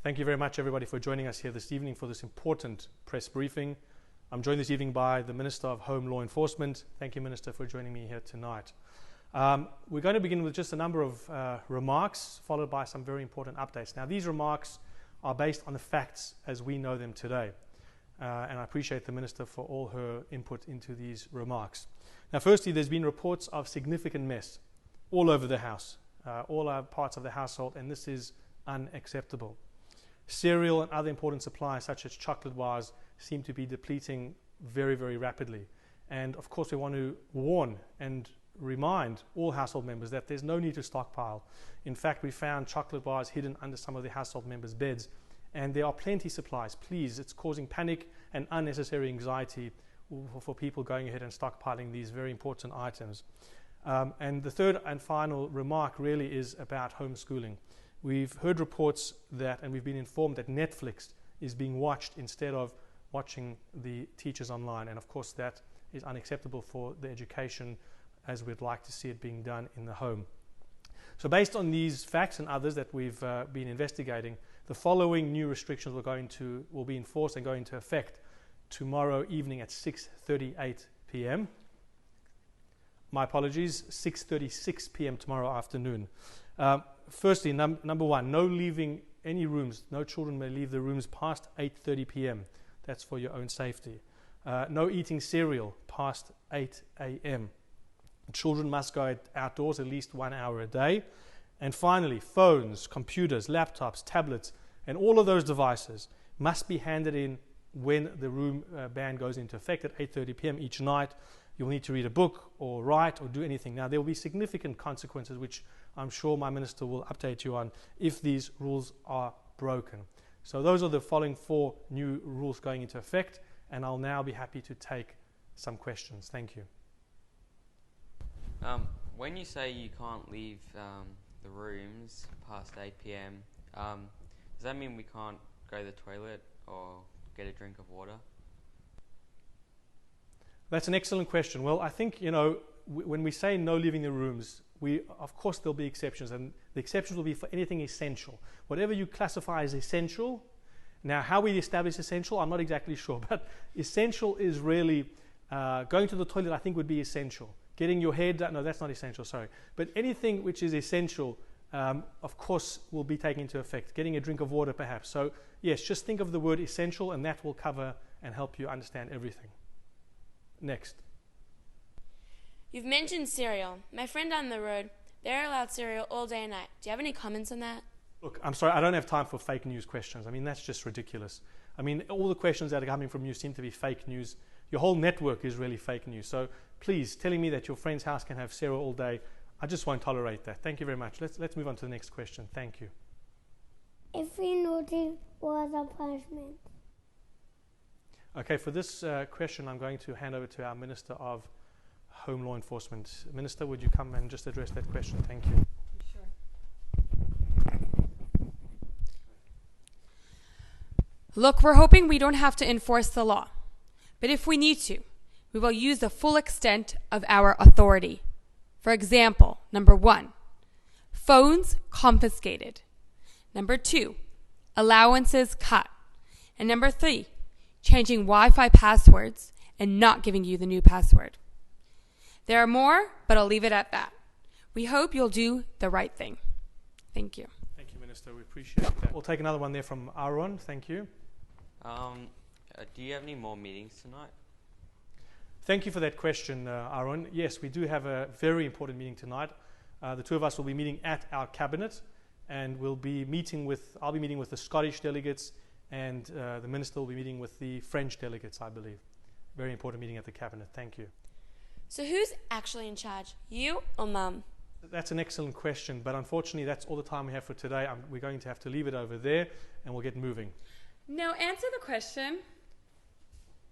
Thank you very much, everybody, for joining us here this evening for this important press briefing. I'm joined this evening by the Minister of Home Law Enforcement. Thank you, Minister, for joining me here tonight. We're going to begin with just a number of remarks, followed by some very important updates. Now, these remarks are based on the facts as we know them today. And I appreciate the Minister for all her input into these remarks. Now, firstly, there's been reports of significant mess all over the house, all our parts of the household, and this is unacceptable. Cereal and other important supplies, such as chocolate bars, seem to be depleting very, very rapidly. And of course, we want to warn and remind all household members that there's no need to stockpile. In fact, we found chocolate bars hidden under some of the household members' beds, and there are plenty supplies. Please, it's causing panic and unnecessary anxiety for people going ahead and stockpiling these very important items. And the third and final remark really is about homeschooling. We've heard reports that, and we've been informed that Netflix is being watched instead of watching the teachers online. And of course, that is unacceptable for the education as we'd like to see it being done in the home. So based on these facts and others that we've been investigating, the following new restrictions will be enforced and go into effect tomorrow evening at 6:38 p.m. My apologies, 6:36 p.m. tomorrow afternoon. Firstly, number one, no leaving any rooms. No children may leave the rooms past 8:30 p.m. That's for your own safety. No eating cereal past 8 a.m. Children must go outdoors at least 1 hour a day. And finally, phones, computers, laptops, tablets, and all of those devices must be handed in when the room ban goes into effect at 8:30 p.m. each night. You'll need to read a book or write or do anything. Now, there will be significant consequences, which I'm sure my minister will update you on if these rules are broken. So those are the following 4 new rules going into effect, and I'll now be happy to take some questions. Thank you. When you say you can't leave the rooms past 8 p.m., does that mean we can't go to the toilet or get a drink of water? That's an excellent question. Well, I think, when we say no leaving the rooms, of course there'll be exceptions, and the exceptions will be for anything essential. Whatever you classify as essential. Now, how we establish essential, I'm not exactly sure, but essential is really going to the toilet, I think, would be essential. Getting your hair done, no, that's not essential, sorry. But anything which is essential, of course, will be taken into effect. Getting a drink of water, perhaps. So, yes, just think of the word essential, and that will cover and help you understand everything. Next. You've mentioned cereal. My friend down the road, they're allowed cereal all day and night. Do you have any comments on that? Look, I'm sorry, I don't have time for fake news questions. I mean, that's just ridiculous. I mean, all the questions that are coming from you seem to be fake news. Your whole network is really fake news. So please, telling me that your friend's house can have cereal all day, I just won't tolerate that. Thank you very much. Let's move on to the next question. Thank you. If we naughty, what are the punishment? Okay, for this question, I'm going to hand over to our Minister of Home Law Enforcement. Minister, would you come and just address that question? Thank you. Sure. Look, we're hoping we don't have to enforce the law. But if we need to, we will use the full extent of our authority. For example, number 1, phones confiscated. Number 2, allowances cut. And number 3, changing Wi-Fi passwords and not giving you the new password. There are more, but I'll leave it at that. We hope you'll do the right thing. Thank you. Thank you, Minister. We appreciate that. We'll take another one there from Aaron. Thank you. Do you have any more meetings tonight? Thank you for that question, Aaron. Yes, we do have a very important meeting tonight. The two of us will be meeting at our cabinet, and I'll be meeting with the Scottish delegates, and the Minister will be meeting with the French delegates, I believe. Very important meeting at the cabinet. Thank you. So who's actually in charge, you or Mum? That's an excellent question, but unfortunately that's all the time we have for today. We're going to have to leave it over there, and we'll get moving. No, answer the question.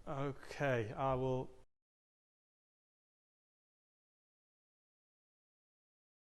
Okay, I will